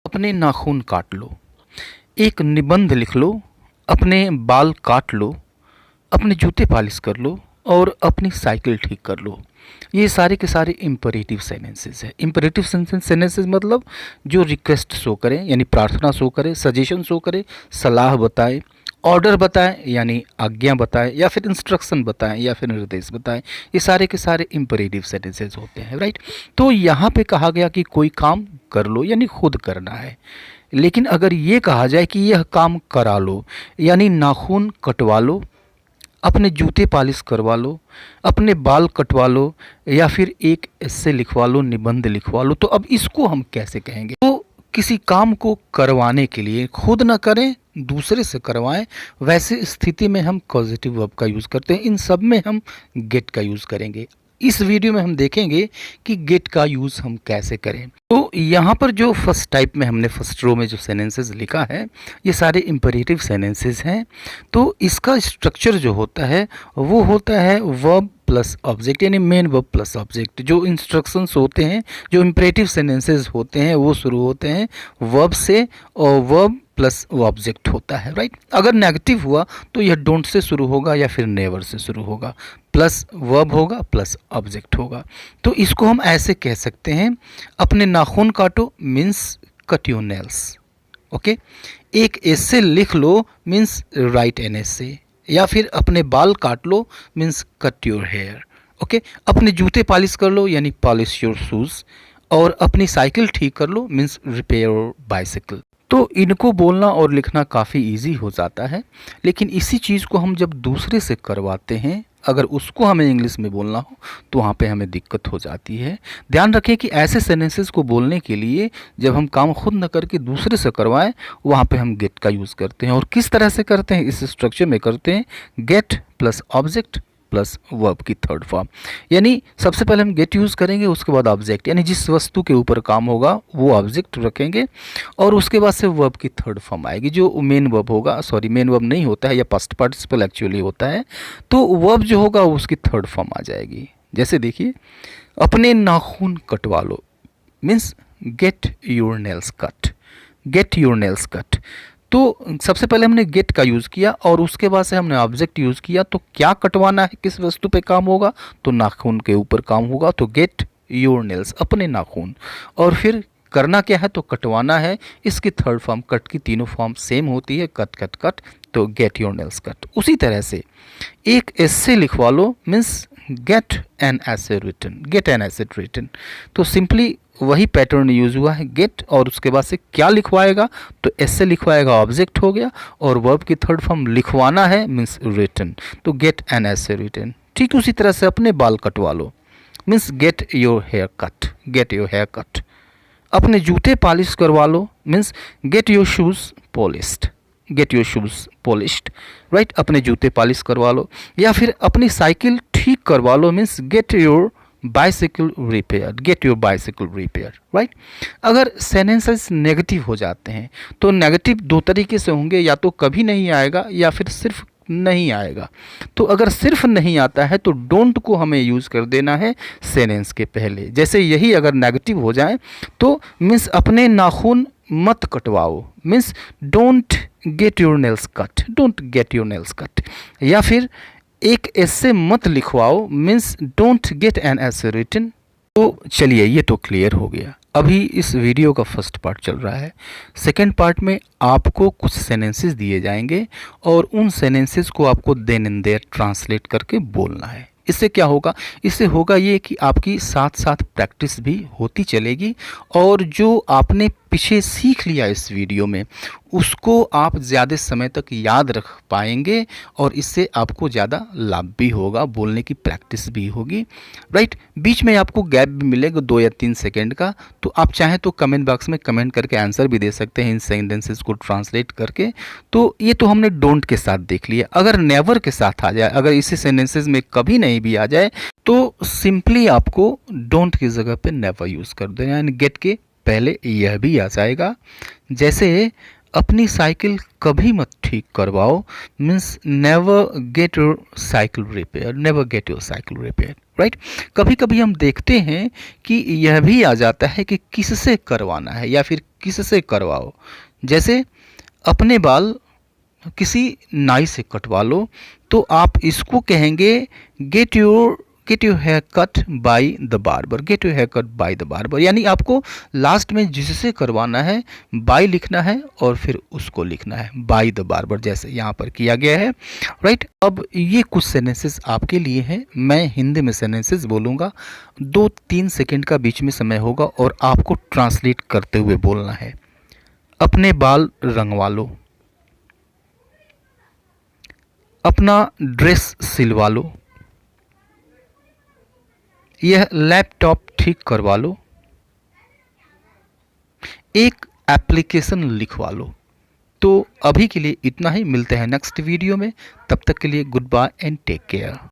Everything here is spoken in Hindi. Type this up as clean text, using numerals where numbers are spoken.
अपने नाखून काट लो, एक निबंध लिख लो, अपने बाल काट लो, अपने जूते पॉलिश कर लो और अपनी साइकिल ठीक कर लो। ये सारे के सारे इम्परेटिव सेंटेंसेस है। इम्परेटिव सेंटेंसेस मतलब जो रिक्वेस्ट शो करें यानी प्रार्थना शो करे, सजेशन शो करे, सलाह बताए, ऑर्डर बताएं यानी आज्ञा बताएं, या फिर इंस्ट्रक्शन बताएं या फिर निर्देश बताएं। ये सारे के सारे इम्परेटिव सेंटेंसेस होते हैं, राइट। तो यहाँ पे कहा गया कि कोई काम कर लो यानी खुद करना है। लेकिन अगर ये कहा जाए कि यह काम करा लो यानी नाखून कटवा लो, अपने जूते पॉलिश करवा लो, अपने बाल कटवा लो, या फिर एक एस्से लिखवा लो, निबंध लिखवा लो, तो अब इसको हम कैसे कहेंगे? तो किसी काम को करवाने के लिए खुद ना करें, दूसरे से करवाएं, वैसे स्थिति में हम कॉजेटिव वर्ब का यूज़ करते हैं। इन सब में हम गेट का यूज़ करेंगे। इस वीडियो में हम देखेंगे कि गेट का यूज़ हम कैसे करें। तो यहाँ पर जो फर्स्ट टाइप में हमने फर्स्ट रो में जो सेंटेंसेस लिखा है, ये सारे इम्परेटिव सेंटेंसेस हैं। तो इसका स्ट्रक्चर जो होता है वो होता है वर्ब प्लस ऑब्जेक्ट यानी मेन वर्ब प्लस ऑब्जेक्ट। जो इंस्ट्रक्शंस होते हैं, जो इम्परेटिव सेंटेंसेस होते हैं, वो शुरू होते हैं वर्ब से और वर्ब प्लस ऑब्जेक्ट होता है, राइट। अगर नेगेटिव हुआ तो यह डोंट से शुरू होगा या फिर नेवर से शुरू होगा, प्लस वर्ब होगा प्लस ऑब्जेक्ट होगा। तो इसको हम ऐसे कह सकते हैं, अपने नाखून काटो means cut your nails, okay. एक एसे लिख लो मीन्स राइट एन एसे, या फिर अपने बाल काट लो means cut your hair, okay. अपने जूते पॉलिश कर लो यानी पॉलिश योर शूज़, और अपनी साइकिल ठीक कर लो मीन्स रिपेयर योर बाइसिकल। तो इनको बोलना और लिखना काफ़ी इजी हो जाता है, लेकिन इसी चीज़ को हम जब दूसरे से करवाते हैं, अगर उसको हमें इंग्लिश में बोलना हो तो वहाँ पे हमें दिक्कत हो जाती है। ध्यान रखें कि ऐसे सेंटेंसेस को बोलने के लिए जब हम काम खुद न करके दूसरे से करवाएं, वहाँ पे हम गेट का यूज़ करते हैं। और किस तरह से करते हैं? इस स्ट्रक्चर में करते हैं, gate plus object plus verb की थर्ड फॉर्म। यानी सबसे पहले हम गेट यूज़ करेंगे, उसके बाद ऑब्जेक्ट, यानी जिस वस्तु के ऊपर काम होगा वो ऑब्जेक्ट रखेंगे, और उसके बाद से वर्ब की थर्ड फॉर्म आएगी जो मेन वर्ब होगा। सॉरी, मेन वर्ब नहीं होता है, या पास्ट पार्टिसिपल एक्चुअली होता है। तो वर्ब जो होगा उसकी थर्ड फॉर्म आ जाएगी। जैसे देखिए, अपने नाखून कटवा लो means get your nails cut, get your nails cut. तो सबसे पहले हमने गेट का यूज़ किया और उसके बाद से हमने ऑब्जेक्ट यूज़ किया। तो क्या कटवाना है, किस वस्तु पे काम होगा? तो नाखून के ऊपर काम होगा। तो गेट योर नेल्स, अपने नाखून। और फिर करना क्या है? तो कटवाना है। इसकी थर्ड फॉर्म, कट की तीनों फॉर्म सेम होती है, कट कट कट, तो गेट योर नेल्स कट। उसी तरह से एक एस्से लिखवा लो means get an essay written, get an essay written. तो सिंपली वही पैटर्न यूज हुआ है, गेट, और उसके बाद से क्या लिखवाएगा? तो एस्से लिखवाएगा, ऑब्जेक्ट हो गया, और वर्ब की थर्ड फॉर्म लिखवाना है मीन्स रिटन, तो गेट एन एस्से रिटन। ठीक उसी तरह से अपने बाल कटवा लो means get your hair cut, get your hair cut. अपने जूते पॉलिश करवा लो means get your shoes polished, get your shoes polished, right. अपने जूते पॉलिश करवा लो। या फिर अपनी साइकिल ठीक करवा लो means get your bicycle repair, get your bicycle repair, right. अगर सेंटेंसेस नेगेटिव हो जाते हैं तो नेगेटिव दो तरीके से होंगे, या तो कभी नहीं आएगा या फिर सिर्फ नहीं आएगा। तो अगर सिर्फ नहीं आता है तो डोंट को हमें यूज़ कर देना है सेंटेंस के पहले। जैसे यही अगर नेगेटिव हो जाए तो मीन्स अपने नाखून मत कटवाओ means don't get your nails cut, don't get your nails cut. या फिर एक एस्से मत लिखवाओ means don't get an essay written. तो चलिए, ये तो क्लियर हो गया। अभी इस वीडियो का फर्स्ट पार्ट चल रहा है। सेकंड पार्ट में आपको कुछ सेंटेंसेस दिए जाएंगे और उन सेंटेंसेस को आपको देन एंड देयर ट्रांसलेट करके बोलना है। इससे क्या होगा? इससे होगा ये कि आपकी साथ साथ प्रैक्टिस भी होती चलेगी, और जो आपने पीछे सीख लिया इस वीडियो में उसको आप ज़्यादा समय तक याद रख पाएंगे, और इससे आपको ज़्यादा लाभ भी होगा, बोलने की प्रैक्टिस भी होगी, राइट। बीच में आपको गैप भी मिलेगा 2 या 3 सेकेंड का। तो आप चाहें तो कमेंट बॉक्स में कमेंट करके आंसर भी दे सकते हैं इन सेंटेंसेस को ट्रांसलेट करके। तो ये तो हमने डोंट के साथ देख लिया। अगर नेवर के साथ आ जाए, अगर इसी सेंटेंसेस में कभी नहीं भी आ जाए, तो सिंपली आपको डोंट की जगह पे नेवर यूज़ कर देना, यानी गेट के पहले यह भी आ जाएगा। जैसे अपनी साइकिल कभी मत ठीक करवाओ means never get your cycle repair, never get your cycle repair, right. कभी कभी हम देखते हैं कि यह भी आ जाता है कि किससे करवाना है या फिर किससे करवाओ। जैसे अपने बाल किसी नाई से कटवा लो तो आप इसको कहेंगे get your hair cut by the barber, get your hair cut by the barber. यानी आपको लास्ट में जिससे करवाना है बाय लिखना है और फिर उसको लिखना है बाय द बार्बर, जैसे यहाँ पर किया गया है। राइट, अब ये कुछ सेंटेंसेस आपके लिए हैं। मैं हिंदी में सेंटेंसेस बोलूँगा, 2-3 सेकेंड का बीच में समय होगा और आपको ट्रांसलेट करते हुए बोलना है। अपने बाल रंगवा लो, अपना ड्रेस सिलवा लो, यह लैपटॉप ठीक करवा लो, एक एप्लीकेशन लिखवा लो। तो अभी के लिए इतना ही, मिलते हैं नेक्स्ट वीडियो में। तब तक के लिए goodbye and take care.